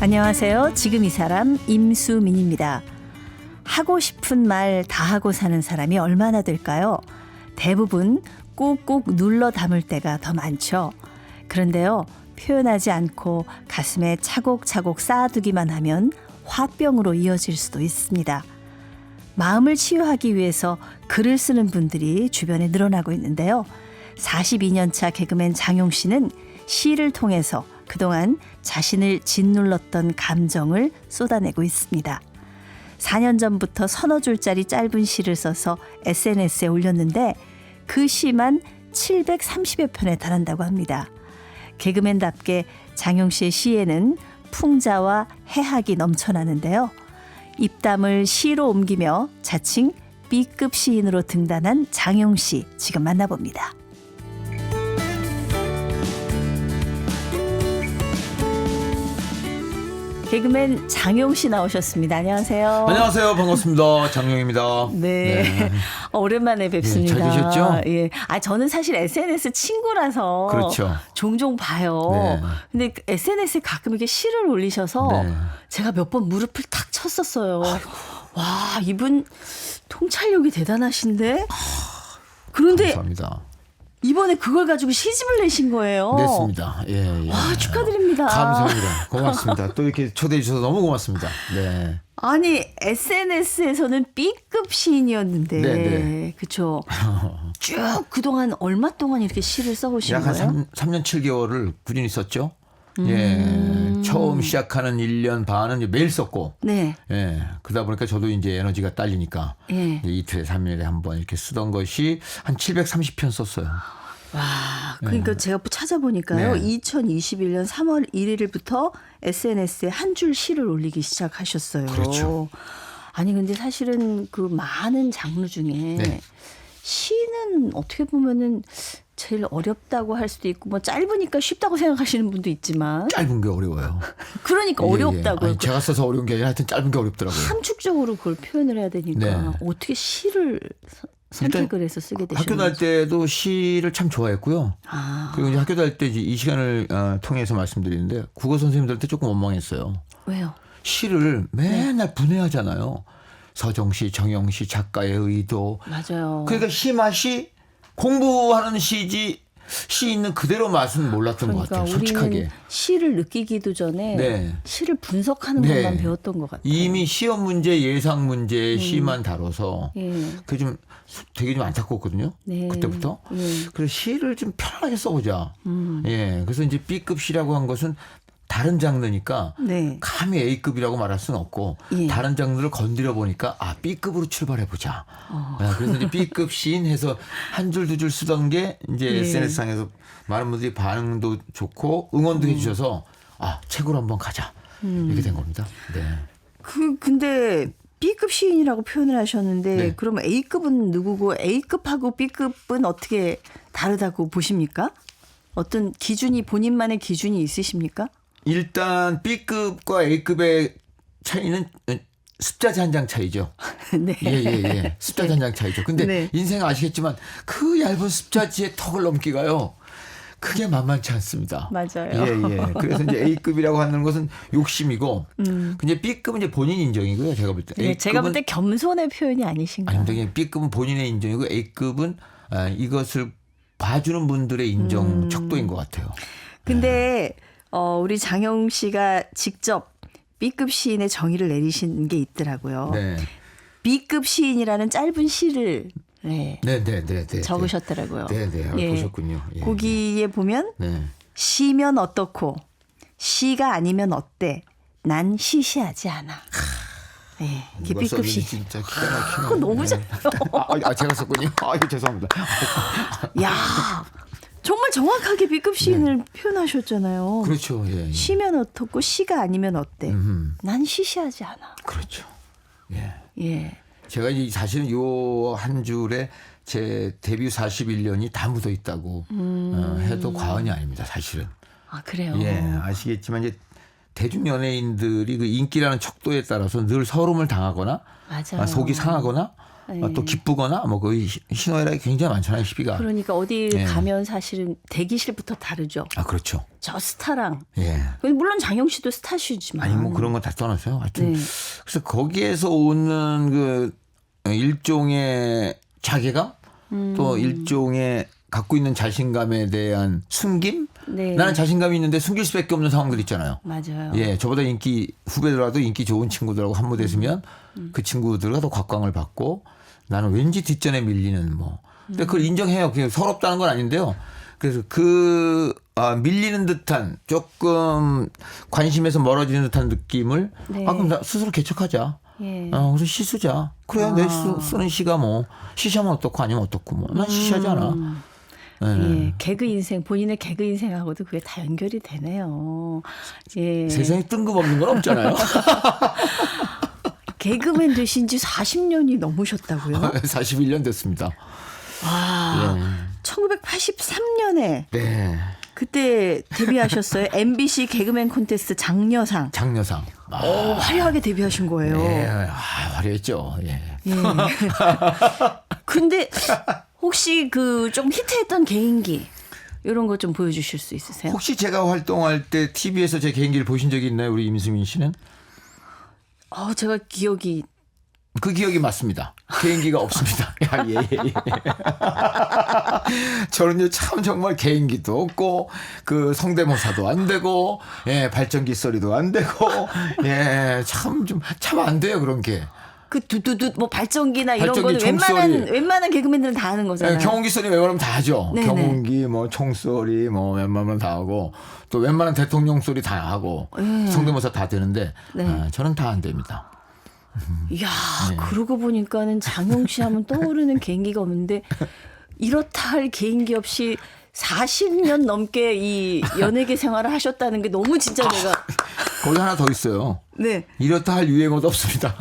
안녕하세요. 지금 이 사람 임수민입니다. 하고 싶은 말 다 하고 사는 사람이 얼마나 될까요? 대부분 꾹꾹 눌러 담을 때가 더 많죠. 그런데요, 표현하지 않고 가슴에 차곡차곡 쌓아두기만 하면 화병으로 이어질 수도 있습니다. 마음을 치유하기 위해서 글을 쓰는 분들이 주변에 늘어나고 있는데요. 42년 차 개그맨 장용 씨는 시를 통해서 그동안 자신을 짓눌렀던 감정을 쏟아내고 있습니다. 4년 전부터 서너 줄짜리 짧은 시를 써서 SNS에 올렸는데 그 시만 730여 편에 달한다고 합니다. 개그맨답게 장용 씨의 시에는 풍자와 해학이 넘쳐나는데요. 입담을 시로 옮기며 자칭 B급 시인으로 등단한 장용 씨 지금 만나봅니다. 개그맨 장용 씨 나오셨습니다. 안녕하세요. 안녕하세요. 반갑습니다. 장용입니다. 네. 오랜만에 뵙습니다. 네, 잘 계셨죠? 예. 저는 사실 SNS 친구라서 그렇죠. 종종 봐요. 네. 근데 SNS에 가끔 이렇게 시를 올리셔서 네. 제가 몇 번 무릎을 탁 쳤었어요. 와, 이분 통찰력이 대단하신데. 그런데 감사합니다. 이번에 그걸 가지고 시집을 내신 거예요. 냈습니다. 예, 예. 와, 축하드립니다. 감사합니다. 고맙습니다. 또 이렇게 초대해 주셔서 너무 고맙습니다. 네. 아니, SNS에서는 B급 시인이었는데, 네. 그렇죠. 쭉 그동안 얼마 동안 이렇게 시를 써오신 약 거예요? 한 3년 7개월을 꾸준히 썼죠. 예. 처음 시작하는 1년 반은 매일 썼고, 네. 예. 그러다 보니까 저도 이제 에너지가 딸리니까 예. 이제 이틀에 3일에 한 번 이렇게 쓰던 것이 한 730편 썼어요. 와, 그러니까 제가 찾아보니까요. 네. 2021년 3월 1일부터 SNS에 한 줄 시를 올리기 시작하셨어요. 그렇죠. 아니, 근데 사실은 그 많은 장르 중에 네. 시는 어떻게 보면은 제일 어렵다고 할 수도 있고, 뭐 짧으니까 쉽다고 생각하시는 분도 있지만. 짧은 게 어려워요. 그러니까 예, 어렵다고요. 예. 아니, 제가 써서 어려운 게 아니라 하여튼 짧은 게 어렵더라고요. 함축적으로 그걸 표현을 해야 되니까 네. 어떻게 시를 선택을 해서 쓰게 되셨는지. 학교 다닐 때도 시를 참 좋아했고요. 아, 그리고 이제 학교 다닐 때 이 시간을 통해서 말씀드리는데 국어 선생님들한테 조금 원망했어요. 왜요? 시를 맨날 분해하잖아요. 서정시, 정영시, 작가의 의도. 맞아요. 그러니까 시 맛이 공부하는 시지 시 있는 그대로 맛은 몰랐던 것 같아요. 솔직하게. 우리는 시를 느끼기도 전에 네. 시를 분석하는 네. 것만 배웠던 것 같아요. 이미 시험 문제, 예상 문제, 시만 다뤄서 예. 그게 좀 되게 좀 안타까웠거든요. 네. 그때부터. 예. 그래서 시를 좀 편하게 써보자. 예. 그래서 이제 B급 시라고 한 것은 다른 장르니까 네. 감히 A급이라고 말할 수는 없고 예. 다른 장르를 건드려 보니까 B급으로 출발해보자. 그래서 이제 B급 시인 해서 한 줄 두 줄 쓰던 게 이제 예. SNS상에서 많은 분들이 반응도 좋고 응원도 해주셔서 책으로 한번 가자. 이렇게 된 겁니다. 네. 근데 B급 시인이라고 표현을 하셨는데 네. 그러면 A급은 누구고 A급하고 B급은 어떻게 다르다고 보십니까? 어떤 기준이 본인만의 기준이 있으십니까? 일단 B급과 A급의 차이는 습자지 한 장 차이죠. 네. 예. 습자지 한 장 차이죠. 근데 네. 인생 아시겠지만 그 얇은 습자지의 턱을 넘기가요. 그게 만만치 않습니다. 맞아요. 예. 그래서 이제 A급이라고 하는 것은 욕심이고, 근데 B급은 이제 본인 인정이고요. 제가 볼 때. 네, 제가 볼 때 겸손의 표현이 아니신가요? 아닙니다. B급은 본인의 인정이고 A급은 이것을 봐주는 분들의 인정 척도인 것 같아요. 근데 우리 장영 씨가 직접 B급 시인의 정의를 내리신 게 있더라고요. 네. B급 시인이라는 짧은 시를 네, 적으셨더라고요. 네. 보셨군요. 예. 거기에 보면 네. 시면 어떻고 시가 아니면 어때? 난 시시하지 않아. 네, 이게 누가 B급 썼는지 시. 진짜 기가 막히네. 그거 너무 잘해요. 제가 썼군요. 죄송합니다. 야, 정말 정확하게 B급 시인을 표현하셨잖아요. 그렇죠. 예. 시면 어떻고 시가 아니면 어때? 난 시시하지 않아. 그렇죠. 예. 예. 제가 사실은 요 한 줄에 제 데뷔 41년이 다 묻어 있다고 해도 과언이 아닙니다. 사실은. 아, 그래요? 예. 아시겠지만 이제 대중 연예인들이 그 인기라는 척도에 따라서 늘 서름을 당하거나 맞아요. 속이 상하거나 네. 또 기쁘거나 뭐 거의 희노애락이 굉장히 많잖아요. 희비가. 그러니까 어디 예. 가면 사실은 대기실부터 다르죠. 아 그렇죠. 저 스타랑. 예. 물론 장영 씨도 스타시지만. 아니 뭐 그런 건 다 떠나서요. 하여튼 네. 그래서 거기에서 오는 그 일종의 자괴감 또 일종의 갖고 있는 자신감에 대한 숨김. 네. 나는 자신감이 있는데 숨길 수밖에 없는 상황들 있잖아요. 맞아요. 예, 저보다 후배들하고 인기 좋은 친구들하고 한 무대 서면 그 친구들과 더 곽광을 받고 나는 왠지 뒷전에 밀리는 뭐. 근데 그걸 인정해요. 그게 서럽다는 건 아닌데요. 그래서 밀리는 듯한 조금 관심에서 멀어지는 듯한 느낌을 네. 그럼 나 스스로 개척하자. 예. 그래서 시 쓰자. 그래, 내 쓰는 시가 뭐 시시하면 어떻고 아니면 어떻고 뭐. 난 시시하지 않아. 예, 개그 인생, 본인의 개그 인생하고도 그게 다 연결이 되네요. 예. 세상에 뜬금없는 건 없잖아요. 개그맨 되신 지 40년이 넘으셨다고요? 41년 됐습니다. 와, 1983년에 네. 그때 데뷔하셨어요. MBC 개그맨 콘테스트 장려상. 장려상. 화려하게 데뷔하신 거예요. 예, 화려했죠. 예. 예. 근데 혹시 그 좀 히트했던 개인기 이런 거 좀 보여주실 수 있으세요? 혹시 제가 활동할 때 TV에서 제 개인기를 보신 적이 있나요? 우리 임수민 씨는? 제가 기억이 그 기억이 맞습니다. 개인기가 없습니다. 예. 저는요, 참 정말 개인기도 없고, 그 성대모사도 안 되고, 예, 발전기 소리도 안 되고, 예, 참 안 돼요, 그런 게. 그 두두두 뭐 발전기나 이런 발전기, 거는 웬만한 개그맨들은 다 하는 거잖아요. 예, 경운기 소리 웬만하면 다 하죠. 네네. 경운기, 뭐 총소리, 뭐 웬만하면 다 하고, 또 웬만한 대통령 소리 다 하고, 성대모사 다 되는데, 네. 저는 다 안 됩니다. 이야, 그러고 보니까는 장용 씨 하면 떠오르는 개인기가 없는데 이렇다 할 개인기 없이 40년 넘게 이 연예계 생활을 하셨다는 게 너무 진짜 내가. 거기 하나 더 있어요. 네. 이렇다 할 유행어도 없습니다.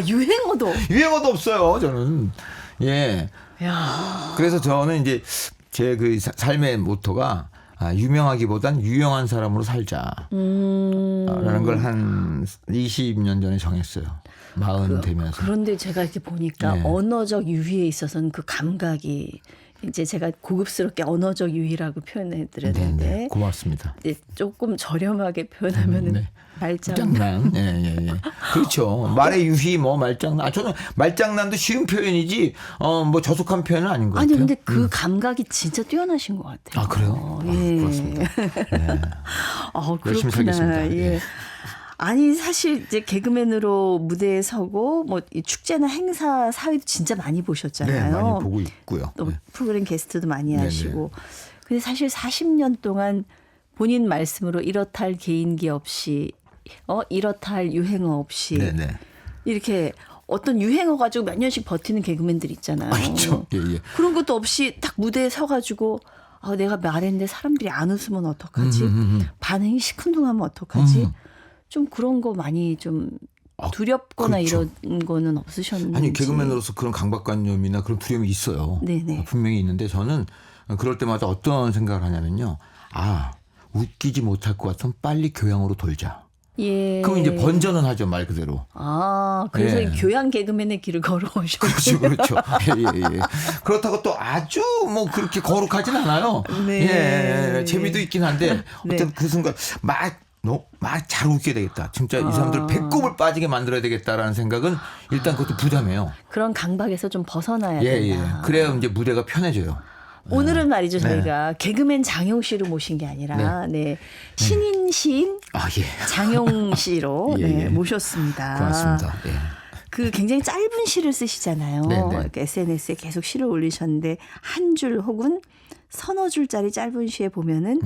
유행어도. 유행어도 없어요, 저는. 예. 야. 그래서 저는 이제 제 그 삶의 모토가 유명하기보단 유용한 사람으로 살자. 라는 걸 한 20년 전에 정했어요. 40 되면서. 그런데 제가 이렇게 보니까 네. 언어적 유희에 있어서는 그 감각이 이제 제가 고급스럽게 언어적 유희라고 표현해 드렸는데 네, 고맙습니다. 이제 조금 저렴하게 표현하면은 네. 말장난. 예. 그렇죠. 말의 유희, 뭐 말장난. 저는 말장난도 쉬운 표현이지, 뭐 저속한 표현은 아닌 것 아니 같아요. 근데 그 감각이 진짜 뛰어나신 것 같아요. 그래요? 예. 그렇습니다. 네. 열심히 그렇구나. 살겠습니다. 예. 예. 아니 사실 이제 개그맨으로 무대에 서고 뭐 이 축제나 행사 사회도 진짜 많이 보셨잖아요. 네, 많이 보고 있고요. 또 네. 프로그램 게스트도 많이 네네. 하시고. 근데 사실 40년 동안 본인 말씀으로 이렇다 할 개인기 없이 이렇다 할 유행어 없이 네네. 이렇게 어떤 유행어 가지고 몇 년씩 버티는 개그맨들 있잖아요. 그렇죠. 예. 그런 것도 없이 딱 무대에 서가지고 내가 말했는데 사람들이 안 웃으면 어떡하지? 반응이 시큰둥하면 어떡하지? 좀 그런 거 많이 좀 두렵거나 그렇죠. 이런 거는 없으셨는지. 아니 개그맨으로서 그런 강박관념이나 그런 두려움이 있어요. 네네. 분명히 있는데 저는 그럴 때마다 어떤 생각을 하냐면요. 웃기지 못할 것 같으면 빨리 교양으로 돌자. 예. 그럼 이제 번전은 하죠, 말 그대로. 그래서 예. 이 교양 개그맨의 길을 걸어오셨군요. 그렇죠. 예. 그렇다고 또 아주 뭐 그렇게 거룩하진 않아요. 네. 예. 재미도 있긴 한데 네. 어떤 그 순간 막 잘 웃게 되겠다. 진짜 이 사람들 배꼽을 빠지게 만들어야 되겠다라는 생각은 일단 그것도 부담해요. 그런 강박에서 좀 벗어나야 예. 된다. 그래야 이제 무대가 편해져요. 오늘은 말이죠 저희가 개그맨 장용 씨를 모신 게 아니라 신인 시인 예. 장용 씨로 예. 모셨습니다. 고맙습니다. 예. 그 굉장히 짧은 시를 쓰시잖아요. 네네. 이렇게 SNS에 계속 시를 올리셨는데 한 줄 혹은 서너 줄짜리 짧은 시에 보면은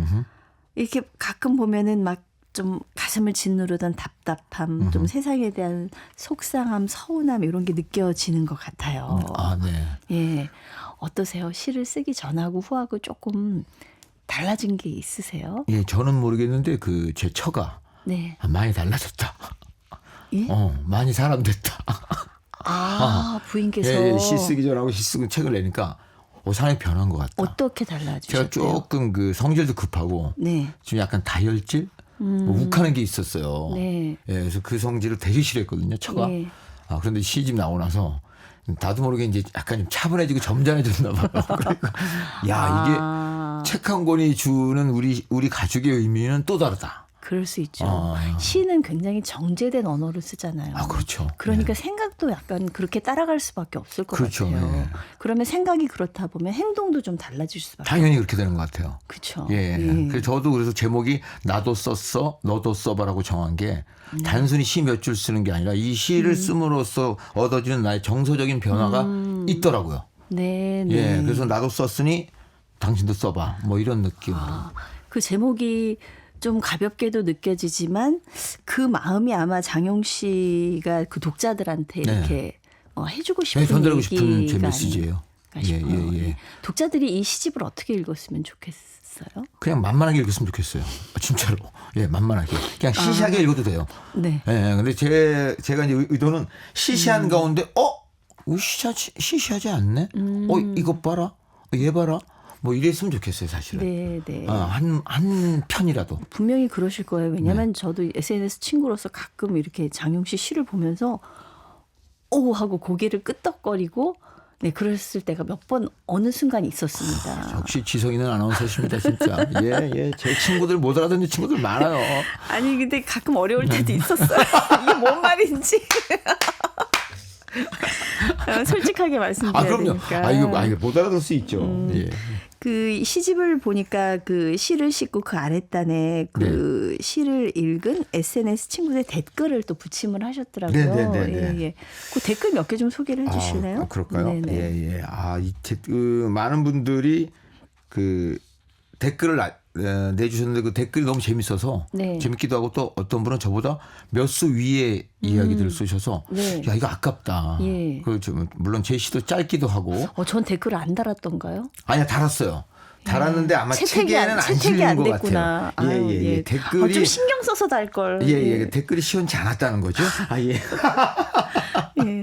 이렇게 가끔 보면은 막 좀 가슴을 짓누르던 답답함, 좀 세상에 대한 속상함, 서운함 이런 게 느껴지는 것 같아요. 네. 예, 어떠세요? 시를 쓰기 전하고 후하고 조금 달라진 게 있으세요? 예, 저는 모르겠는데 그 제 처가 네. 많이 달라졌다. 예? 많이 사람 됐다. 부인께서 예, 시 쓰기 전하고 시 쓰고 책을 내니까 사람이 변한 것 같다. 어떻게 달라지셨대요? 제가 조금 그 성질도 급하고 네. 좀 약간 다혈질, 욱하는 게 있었어요. 네. 예, 그래서 그 성질을 되게 싫어했거든요. 처가. 예. 그런데 시집 나오고 나서 나도 모르게 이제 약간 좀 차분해지고 점잖해졌나 봐요. 그러니까 야 이게 책 한 권이 주는 우리 가족의 의미는 또 다르다. 그럴 수 있죠. 시는 굉장히 정제된 언어를 쓰잖아요. 그렇죠. 그러니까 생각도 약간 그렇게 따라갈 수밖에 없을 것 그렇죠. 같아요. 네. 그러면 생각이 그렇다 보면 행동도 좀 달라질 수밖에. 당연히 그렇게 되는 것 같아요. 그렇죠. 예. 그래서 저도 그래서 제목이 나도 썼어, 너도 써봐라고 정한 게 단순히 시 몇 줄 쓰는 게 아니라 이 시를 씀으로써 얻어지는 나의 정서적인 변화가 있더라고요. 네. 예. 그래서 나도 썼으니 당신도 써봐. 뭐 이런 느낌으로. 그 제목이 좀 가볍게도 느껴지지만 그 마음이 아마 장용 씨가 그 독자들한테 이렇게 해주고 싶은 네, 전달하고 싶은 제 얘기가 메시지예요. 아닐까 싶어요. 예. 독자들이 이 시집을 어떻게 읽었으면 좋겠어요? 그냥 만만하게 읽었으면 좋겠어요. 진짜로. 예, 만만하게. 그냥 시시하게 읽어도 돼요. 네. 예, 근데 제가 이제 의도는 시시한 가운데, 시시하지 않네? 이것 봐라? 얘 봐라? 뭐 이랬으면 좋겠어요, 사실은. 네. 한 편이라도. 분명히 그러실 거예요. 왜냐하면 저도 SNS 친구로서 가끔 이렇게 장용 씨 시를 보면서 오 하고 고개를 끄덕거리고 그랬을 때가 몇 번 어느 순간 있었습니다. 역시 지성이는 아나운서십니다, 진짜. 예. 제 친구들 못 알아듣는 친구들 많아요. 아니 근데 가끔 어려울 때도 있었어요. 이게 뭔 말인지. 솔직하게 말씀드려야 그럼요. 되니까. 이거 못 알아들 수 있죠. 예. 그 시집을 보니까 그 시를 싣고 그 아랫단에 그 시를 읽은 SNS 친구들 댓글을 또 부침을 하셨더라고요. 네. 예. 그 댓글 몇 개 좀 소개를 해주실래요? 그럴까요? 네네. 예. 많은 분들이 그 댓글을 내주셨는데 그 댓글이 너무 재밌어서 재밌기도 하고 또 어떤 분은 저보다 몇 수 위의 이야기들을 쓰셔서 야 이거 아깝다. 예. 물론 제 시도 짧기도 하고. 전 댓글을 안 달았던가요? 아니야 달았어요. 달았는데 아마 책에는 안 채택이 실린 안 것 됐구나. 같아요. 예. 댓글이 좀 신경 써서 달 걸. 예. 댓글이 시원치 않았다는 거죠. 예. 예.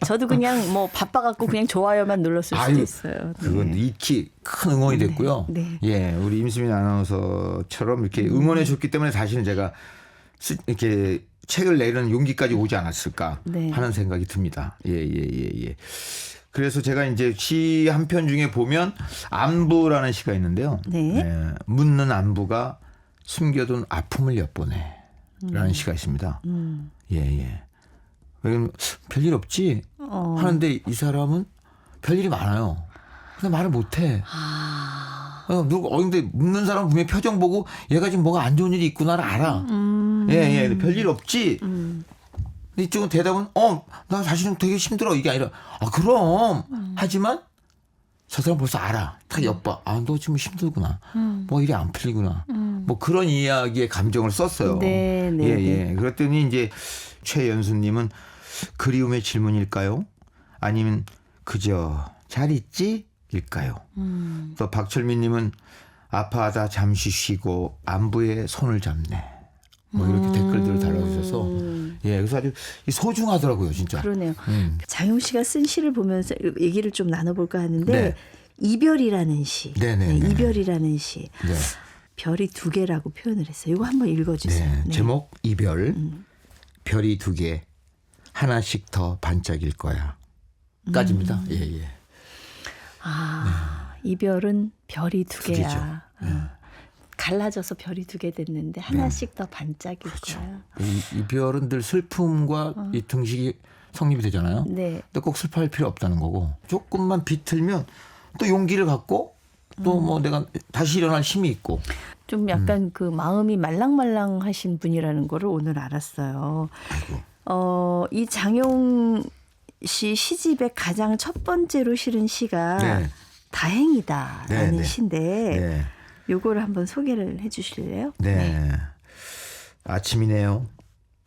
저도 그냥 뭐 바빠갖고 그냥 좋아요만 눌렀을 수도 있어요. 그건 익히 큰 응원이 됐고요. 네. 예, 우리 임수민 아나운서처럼 이렇게 응원해 줬기 때문에 사실은 제가 이렇게 책을 내는 용기까지 오지 않았을까 하는 생각이 듭니다. 예. 그래서 제가 이제 시 한 편 중에 보면 안부라는 시가 있는데요. 묻는 안부가 숨겨둔 아픔을 엿보네라는 시가 있습니다. 예. 왜냐면 별일 없지 하는데 이 사람은 별일이 많아요. 근데 말을 못해. 근데 묻는 사람 분명히 표정 보고 얘가 지금 뭐가 안 좋은 일이 있구나를 알아. 예. 별일 없지. 근데 이쪽은 대답은 나 사실은 되게 힘들어 이게 아니라 그럼 하지만 저 사람 벌써 알아. 다 엿봐. 너 지금 힘들구나. 뭐 일이 안 풀리구나. 뭐 그런 이야기의 감정을 썼어요. 네. 예. 그랬더니 이제 최연수님은 그리움의 질문일까요? 아니면 그저 잘 있지? 일까요? 또 박철민님은 아파하다 잠시 쉬고 안부에 손을 잡네. 뭐 이렇게 댓글들을 달아주셔서 그래서 아주 소중하더라고요, 진짜. 그러네요. 장용 씨가 쓴 시를 보면서 얘기를 좀 나눠볼까 하는데 이별이라는 시, 이별이라는 시, 별이 2개라고 표현을 했어요. 이거 한번 읽어주세요. 제목 이별, 별이 2개, 하나씩 더 반짝일 거야. 까지입니다. 예. 이별은 별이 2개야. 갈라져서 별이 2개 됐는데 하나씩 더 반짝일 거야. 이별은 늘 슬픔과 이 등식이 성립이 되잖아요. 근데 꼭 슬퍼할 필요 없다는 거고 조금만 비틀면 또 용기를 갖고 또 뭐 내가 다시 일어날 힘이 있고. 좀 약간 그 마음이 말랑말랑하신 분이라는 거를 오늘 알았어요. 이 장용 씨 시집의 가장 첫 번째로 실은 시가 다행이다라는 시인데 요거를 한번 소개를 해 주실래요? 네. 아침이네요.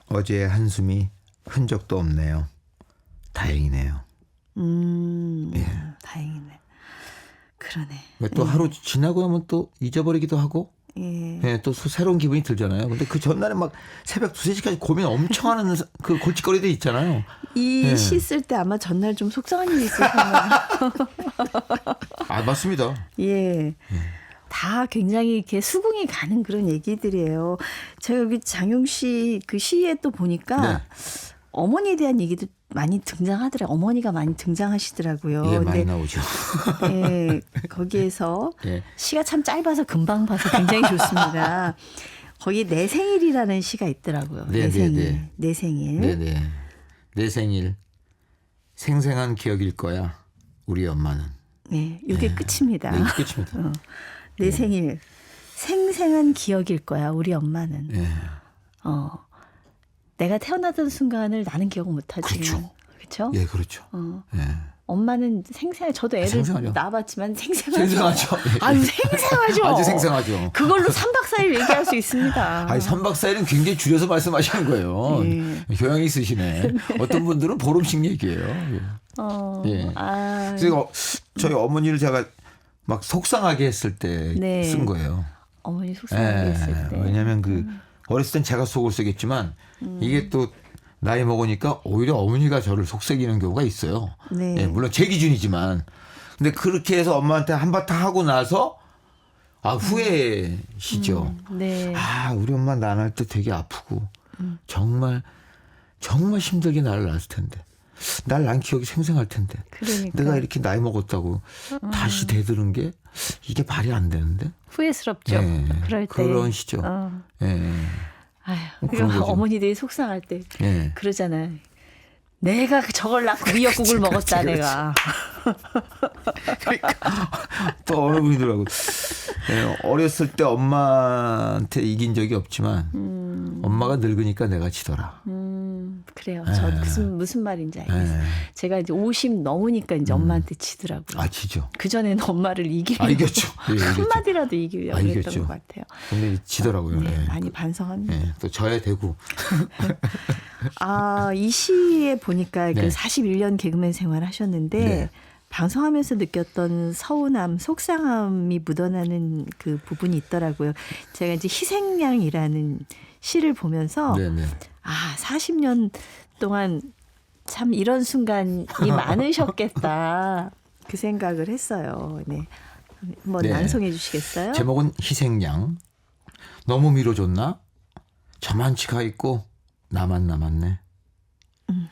어제의 한숨이 흔적도 없네요. 다행이네요. 다행이네. 그러네. 또 하루 지나고 나면 또 잊어버리기도 하고 또 새로운 기분이 들잖아요. 근데 그 전날에 막 새벽 2-3시까지 고민 엄청 하는 그 골칫거리들 있잖아요. 이 시 쓸 때 아마 전날 좀 속상한 일이 있으셨나요? 맞습니다. 예. 다 굉장히 이렇게 수긍이 가는 그런 얘기들이에요. 제가 여기 장용 씨 그 시에 또 보니까 어머니에 대한 얘기도 많이 등장하더라고요. 어머니가 많이 등장하시더라고요. 예, 많이 근데 나오죠. 예, 거기에서 예. 시가 참 짧아서 금방 봐서 굉장히 좋습니다. 거기 내 생일이라는 시가 있더라고요. 네, 내 생일. 네, 네. 내 생일. 네네. 내 생일 생생한 기억일 거야. 우리 엄마는. 네, 이게 끝입니다. 네, 끝입니다. 내 생일 생생한 기억일 거야. 우리 엄마는. 예. 내가 태어나던 순간을 나는 기억 못하지만. 그렇죠. 그렇죠? 예, 그렇죠. 예. 엄마는 생생해. 저도 애를 생생하죠. 낳아봤지만 생생하죠. 생생하죠. 예. 아유 생생하죠. 아주 생생하죠. 그걸로 3박 4일 얘기할 수 있습니다. 아니, 3박 4일은 굉장히 줄여서 말씀하시는 거예요. 예. 교양이 있으시네. 어떤 분들은 보름씩 얘기해요. 예. 예. 아, 그래서 저희 어머니를 제가 막 속상하게 했을 때 네. 쓴 거예요. 어머니 속상하게 했을 때. 왜냐하면 그 어렸을 땐 제가 속을 쓰겠지만 이게 또 나이 먹으니까 오히려 어머니가 저를 속삭이는 경우가 있어요. 네. 예, 물론 제 기준이지만. 근데 그렇게 해서 엄마한테 한바탕 하고 나서 후회시죠. 네. 우리 엄마 나 낳을 때 되게 아프고 정말 힘들게 나를 낳았을 텐데. 날 낳은 기억이 생생할 텐데. 그러니까. 내가 이렇게 나이 먹었다고 다시 되들은 게 이게 말이 안 되는데. 후회스럽죠. 예, 그럴 때. 그런 시죠. 예. 그런 그리고 거죠. 어머니들이 속상할 때 예. 그러잖아요. 내가 저걸 낳고 미역국을 먹었다 내가. 또 어느 분이더라고. 예, 어렸을 때 엄마한테 이긴 적이 없지만 엄마가 늙으니까 내가 지더라. 그래요. 저 무슨 말인지 알겠어요. 제가 이제 50 넘으니까 이제 엄마한테 지더라고요. 지죠. 그 전에는 엄마를 이기려고 이겼죠. 예, 이겼죠. 한마디라도 이기려고 했던 이겼죠. 것 같아요. 근데 지더라고요. 네, 예. 많이 반성합니다. 예, 또 져야 되고. 이 시에 보니까 네. 그 41년 개그맨 생활 하셨는데 네. 방송하면서 느꼈던 서운함, 속상함이 묻어나는 그 부분이 있더라고요. 제가 이제 희생양이라는 시를 보면서 네네. 40년 동안 참 이런 순간이 많으셨겠다 그 생각을 했어요. 네. 한번 네. 낭송해 주시겠어요? 제목은 희생양. 너무 밀어줬나? 저만치 가 있고 나만 남았네.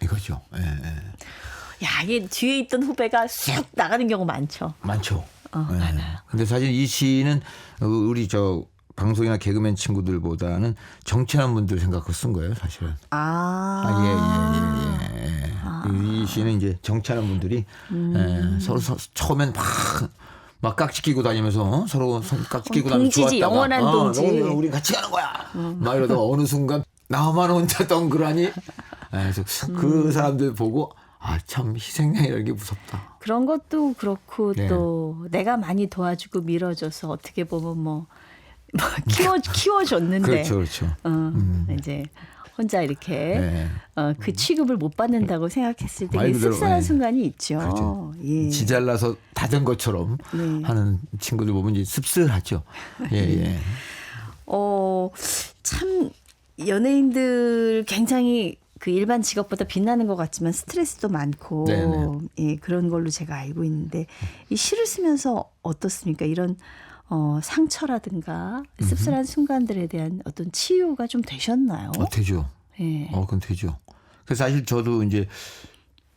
이거죠. 예, 예. 야, 이게 뒤에 있던 후배가 쑥 나가는 경우 많죠. 많죠. 많아요. 근데 사실 이 시는 우리 저 방송이나 개그맨 친구들보다는 정치하는 분들 생각하고 쓴 거예요, 사실은. 예. 이 시는 이제 정치하는 분들이 서로 처음엔 막 깍지 끼고 다니면서 서로 깍지 끼고 다니면서 동지지, 좋았다가 영원한 동지. 우린 같이 가는 거야. 막 이러다가 어느 순간 나만 혼자 덩그라니. 그래서 그 사람들 보고 참 희생양이라는 게 무섭다. 그런 것도 그렇고 네. 또 내가 많이 도와주고 밀어줘서 어떻게 보면 키워줬는데 그렇죠. 이제 혼자 이렇게 네. 그 취급을 못 받는다고 생각했을 때 말 되게 그대로, 습산한 네. 순간이 있죠. 그렇죠. 예. 지잘나서 다 된 것처럼 네. 하는 친구들 보면 이제 씁쓸하죠. 예. 참 연예인들 굉장히 그 일반 직업보다 빛나는 것 같지만 스트레스도 많고 네네. 예, 그런 걸로 제가 알고 있는데 이 시를 쓰면서 어떻습니까? 이런 상처라든가 씁쓸한 순간들에 대한 어떤 치유가 좀 되셨나요? 되죠. 예. 그건 되죠. 그래서 사실 저도 이제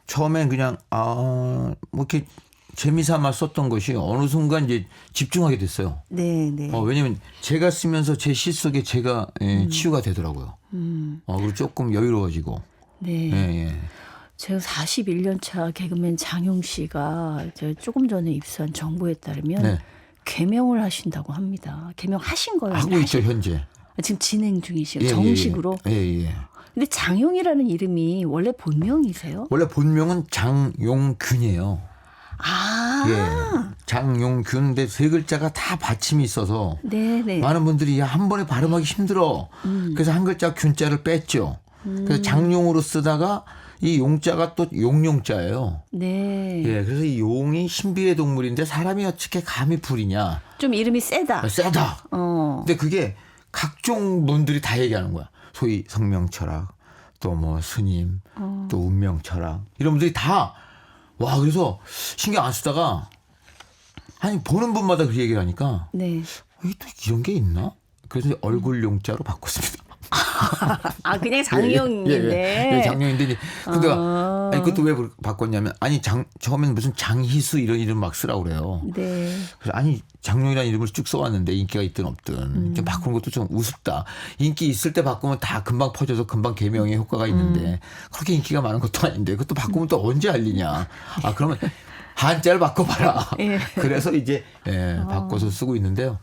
처음엔 그냥 뭐 이렇게 재미삼아 썼던 것이 어느 순간 이제 집중하게 됐어요. 네. 왜냐면 제가 쓰면서 제 시 속에 제가 치유가 되더라고요. 그리고 조금 여유로워지고. 네. 예. 제가 41년 차 개그맨 장용 씨가 제가 조금 전에 입수한 정보에 따르면 네. 개명을 하신다고 합니다. 개명하신 거예요? 하고 있죠, 현재. 지금 진행 중이시고 예, 정식으로. 예. 근데 장용이라는 이름이 원래 본명이세요? 원래 본명은 장용균이에요. 예. 장용균인데 세 글자가 다 받침이 있어서 네네. 많은 분들이 한 번에 발음하기 힘들어. 그래서 한 글자 균자를 뺐죠. 그래서 장용으로 쓰다가 이 용자가 또 용용자예요. 네. 예, 그래서 이 용이 신비의 동물인데 사람이 어떻게 감히 부리냐. 좀 이름이 세다. 세다. 근데 그게 각종 분들이 다 얘기하는 거야. 소위 성명철학, 또 뭐 스님, 또 운명철학 이런 분들이 다 그래서 신경 안 쓰다가 보는 분마다 그 얘기를 하니까 네. 또 이런 게 있나? 그래서 얼굴 용자로 바꿨습니다. 아, 그냥 장용인데. 예, 장용인데 근데 아니 그것도 왜 바꿨냐면 아니 처음에는 무슨 장희수 이런 이름 막 쓰라고 그래요. 네. 그래서 아니 장용이라는 이름을 쭉 써왔는데 인기가 있든 없든 좀 바꾸는 것도 좀 우습다. 인기 있을 때 바꾸면 다 금방 퍼져서 금방 개명에 효과가 있는데 그렇게 인기가 많은 것도 아닌데 그것도 바꾸면 또 언제 알리냐. 아 그러면 한자를 바꿔봐라. 예. 그래서 이제 바꿔서 쓰고 있는데요.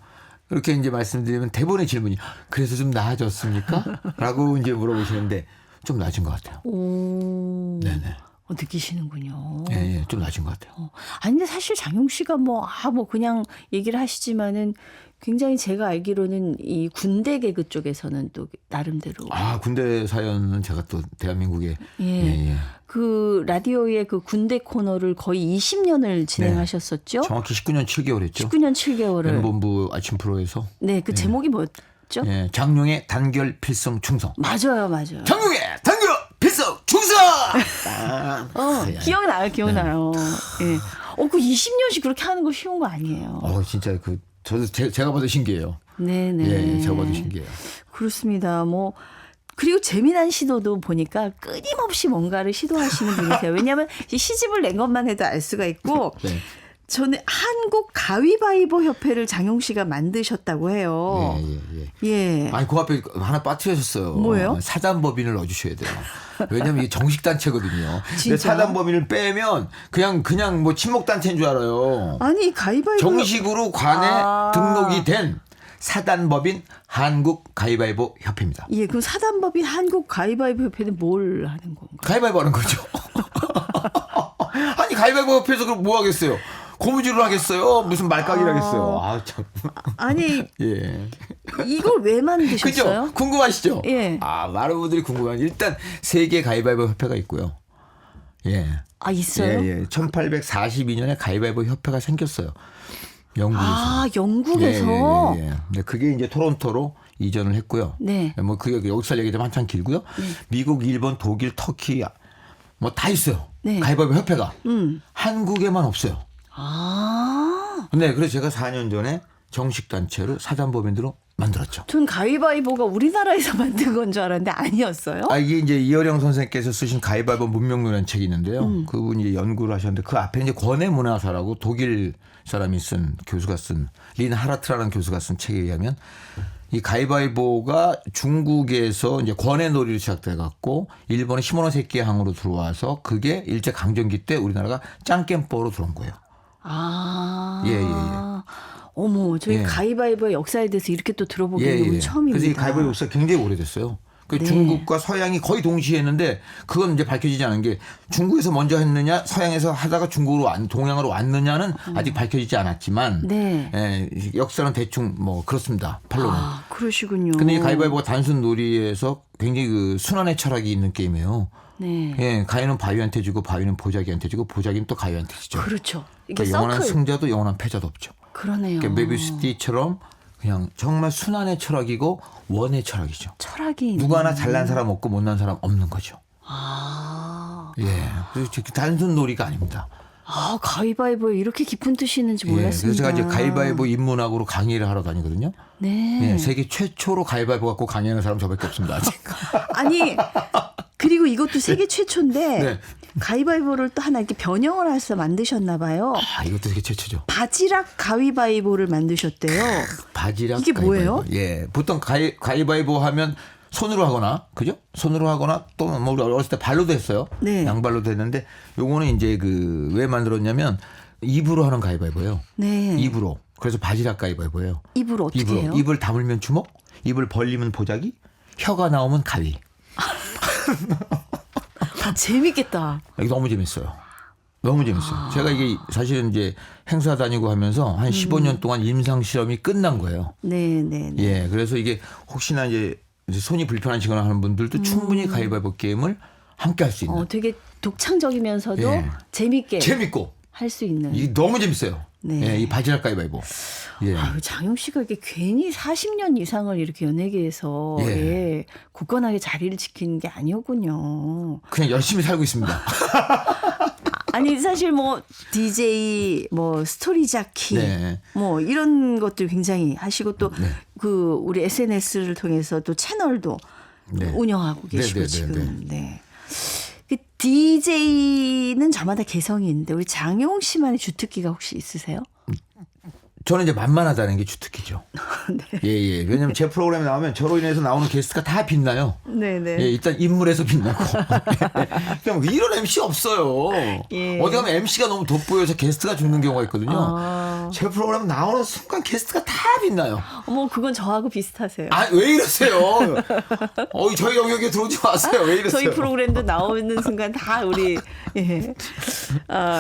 그렇게 이제 말씀드리면 대본의 질문이 그래서 좀 나아졌습니까? 라고 이제 물어보시는데 좀 낮은 것 같아요. 오. 네네. 느끼시는군요. 예, 좀 낮은 것 같아요. 아니, 근데 사실 장용 씨가 뭐 그냥 얘기를 하시지만은 굉장히 제가 알기로는 이 군대 개그 쪽에서는 또 나름대로. 아, 군대 사연은 제가 또 대한민국에. 예. 그 라디오의 그 군대 코너를 거의 20년을 진행하셨었죠? 정확히 19년 7개월 했죠. 19년 7개월을. N본부 아침 프로에서. 네, 그 제목이 뭐였죠? 예, 장용의 단결 필성 충성. 맞아요. 장용의 단결 필성 충성! 기억나요. 예. 그 20년씩 그렇게 하는 거 쉬운 거 아니에요. 진짜 저도 제가 봐도 신기해요. 네네. 예, 제가 봐도 신기해요. 그렇습니다. 그리고 재미난 시도도 보니까 끊임없이 뭔가를 시도하시는 분이세요. 왜냐하면 시집을 낸 것만 해도 알 수가 있고 네. 저는 한국 가위바위보 협회를 장용 씨가 만드셨다고 해요. 예. 아니 그 앞에 하나 빠뜨리셨어요. 뭐예요? 사단법인을 넣어주셔야 돼요. 왜냐면 이게 정식 단체거든요. 근데 진짜? 사단법인을 빼면 그냥 뭐 친목 단체인 줄 알아요. 아니 가위바위보 정식으로 관에 등록이 된 사단법인 한국 가위바위보 협회입니다. 예, 그럼 사단법인 한국 가위바위보 협회는 뭘 하는 건가요? 가위바위보 하는 거죠. 아니 가위바위보 협회에서 그럼 뭐 하겠어요? 고무줄을 하겠어요? 무슨 말까기를 하겠어요? 아 참. 아니 예. 이걸 왜 만드셨어요? 그죠? 궁금하시죠? 예. 많은 분들이 궁금한 일단 세계 가위바위보 협회가 있고요. 예. 있어요? 예. 1842년에 가위바위보 협회가 생겼어요. 영국에서. 영국에서. 예. 근데 그게 이제 토론토로 이전을 했고요. 네. 뭐 그게 역사 얘기하면 한참 길고요. 미국, 일본, 독일, 터키 뭐 다 있어요. 네. 가위바위보 협회가. 한국에만 없어요. 네, 그래서 제가 4년 전에 정식 단체로 사단법인으로 만들었죠. 전 가위바위보가 우리나라에서 만든 건 줄 알았는데 아니었어요? 이게 이제 이어령 선생께서 쓰신 가위바위보 문명론이라는 책이 있는데요. 그분이 이제 연구를 하셨는데 그 앞에 이제 권해 문화사라고 독일 사람이 쓴 교수가 쓴 린 하라트라는 교수가 쓴 책에 의하면 이 가위바위보가 중국에서 이제 권해 놀이로 시작돼 갖고 일본의 시모노세키 항으로 들어와서 그게 일제 강점기 때 우리나라가 짱겜뽀로 들어온 거예요. 예. 어머, 저희 예. 가위바위보의 역사에 대해서 이렇게 또 들어보기는 오늘 처음입니다. 그래서 이 가위바위보 역사가 굉장히 오래됐어요. 그 중국과 서양이 거의 동시에 했는데 그건 이제 밝혀지지 않은 게 중국에서 먼저 했느냐 서양에서 하다가 중국으로 동양으로 왔느냐는 아직 밝혀지지 않았지만 역사는 대충 뭐 그렇습니다. 판론은. 그러시군요. 근데 이 가위바위보가 단순 놀이에서 굉장히 그 순환의 철학이 있는 게임이에요. 네. 예, 가위는 바위한테 주고 바위는 보자기한테 주고 보자기는 또 가위한테 주죠. 그렇죠. 이게 그러니까 영원한 서클. 승자도 영원한 패자도 없죠. 그러네요. 그러니까 메비우스띠처럼 그냥 정말 순환의 철학이고 원의 철학이죠. 철학이 누구 하나 잘난 사람 없고 못난 사람 없는 거죠. 예, 그래서 단순 놀이가 아닙니다. 가위바위보에 이렇게 깊은 뜻이 있는지 몰랐습니다. 그래서 제가 이제 가위바위보 인문학으로 강의를 하러 다니거든요. 네. 예, 세계 최초로 가위바위보 갖고 강의하는 사람 저밖에 없습니다. 아직. 아니 그리고 이것도 세계 최초인데 네. 가위바위보를 또 하나 이렇게 변형을 해서 만드셨나 봐요. 이것도 세계 최초죠. 바지락 가위바위보를 만드셨대요. 바지락 이게 가위바위보. 뭐예요? 예, 보통 가위바위보 하면 손으로 하거나 그죠? 손으로 하거나 또 뭐 우리 어렸을 때 발로도 했어요. 네. 양발로도 했는데 요거는 이제 왜 만들었냐면 입으로 하는 가위바위보예요. 네. 입으로. 그래서 바지락 가위바위보예요. 입으로 어떻게 입으로. 해요? 입을 다물면 주먹, 입을 벌리면 보자기, 혀가 나오면 가위. 재밌겠다. 이게 너무 재밌어요. 너무 재밌어요. 제가 이게 사실은 이제 행사 다니고 하면서 한 15년 동안 임상 실험이 끝난 거예요. 네. 예, 그래서 이게 혹시나 이제 손이 불편하시거나 하는 분들도 충분히 가위바위보 게임을 함께 할 수 있는. 되게 독창적이면서도 예. 재밌고 할 수 있는. 이게 너무 재밌어요. 네. 예, 이 바지락 가위바위보. 예. 장용 씨가 이게 괜히 40년 이상을 이렇게 연예계에서 굳건하게 자리를 지키는 게 아니었군요. 그냥 열심히 살고 있습니다. 아니 사실 뭐 DJ 뭐 스토리 자키 네. 뭐 이런 것들 굉장히 하시고 또 그 우리 SNS를 통해서 또 채널도 네. 운영하고 계시고 네, 네, 지금. 네. 그 DJ는 저마다 개성이 있는데 우리 장용 씨만의 주특기가 혹시 있으세요? 저는 이제 만만하다는 게 주특기죠. 네. 예, 예. 왜냐면 제 프로그램에 나오면 저로 인해서 나오는 게스트가 다 빛나요. 네네. 예, 일단 인물에서 빛나고. 그냥 이런 MC 없어요. 예. 어디 가면 MC가 너무 돋보여서 게스트가 죽는 경우가 있거든요. 아. 제 프로그램 나오는 순간 게스트가 다 빛나요. 어머 그건 저하고 비슷하세요. 아, 왜 이러세요? 저희 영역에 들어오지 마세요. 왜 이러세요? 저희 프로그램도 나오는 순간 다 우리 예.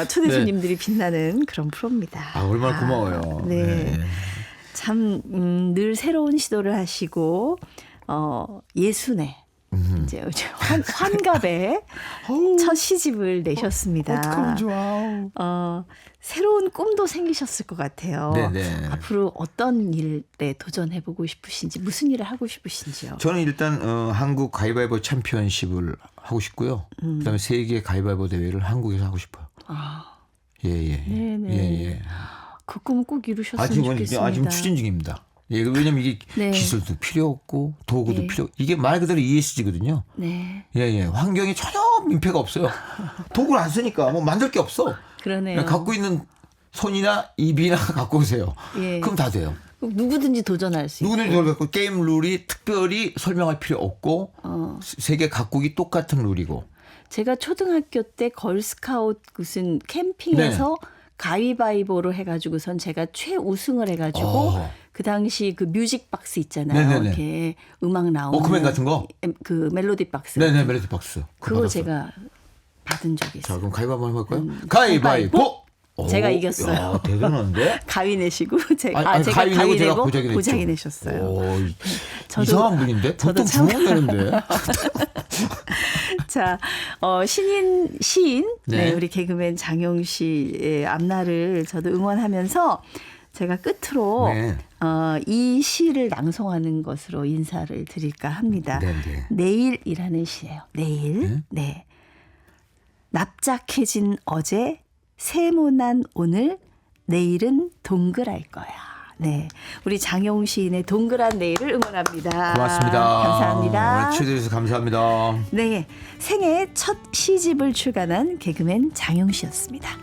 초대 손님들이 빛나는 그런 프로입니다. 아, 얼마나 고마워요. 네. 네. 참 늘 새로운 시도를 하시고 예순에 이제 환갑에 첫 시집을 내셨습니다. 어떡하면 좋아. 새로운 꿈도 생기셨을 것 같아요. 네네. 앞으로 어떤 일에 도전해보고 싶으신지 무슨 일을 하고 싶으신지요? 저는 일단 한국 가위바위보 챔피언십을 하고 싶고요. 그다음에 세계 가위바위보 대회를 한국에서 하고 싶어요. 예예. 네네. 예예. 그 꿈은 꼭 이루셨으면 좋겠습니다. 지금 추진 중입니다. 예, 왜냐면 이게 네. 기술도 필요 없고 도구도 네. 필요. 이게 말 그대로 ESG거든요. 네, 예예. 환경이 전혀 민폐가 없어요. 도구를 안 쓰니까 뭐 만들 게 없어. 그러네요. 갖고 있는 손이나 입이나 갖고 오세요. 예. 그럼 다 돼요. 누구든지 도전할 수 있고. 누구든지 돌겠고 게임 룰이 특별히 설명할 필요 없고 세계 각국이 똑같은 룰이고. 제가 초등학교 때 걸스카우트 무슨 캠핑에서 가위바위보로 해가지고선 제가 최우승을 해가지고 그 당시 그 뮤직 박스 있잖아요. 네네네. 이렇게 음악 나오는 워크맨 같은 거? 그 멜로디 박스. 네네 멜로디 박스. 그거 받았어요. 제가 받은 적이 자 있어요. 그럼 가위바위보 한번 해볼까요? 가위바위보. 제가 오, 이겼어요. 야, 대단한데? 가위 내시고 제가 아니, 제가 가위 가위 내고 제가 내고 보자기 냈죠. 보자기 내셨어요. 오, 저도- 이상한 분인데? 저도 보통 참- 주먹 내는데. 자, 시인, 네. 우리 개그맨 장용 씨의 앞날을 저도 응원하면서 제가 끝으로 네. 이 시를 낭송하는 것으로 인사를 드릴까 합니다. 네, 네. 내일이라는 시예요. 내일. 네. 납작해진 어제, 세모난 오늘, 내일은 동그랄 거야. 네, 우리 장용 시인의 동그란 내일을 응원합니다. 고맙습니다. 감사합니다. 오늘 초대해주셔서 감사합니다. 네, 생애 첫 시집을 출간한 개그맨 장용 씨였습니다.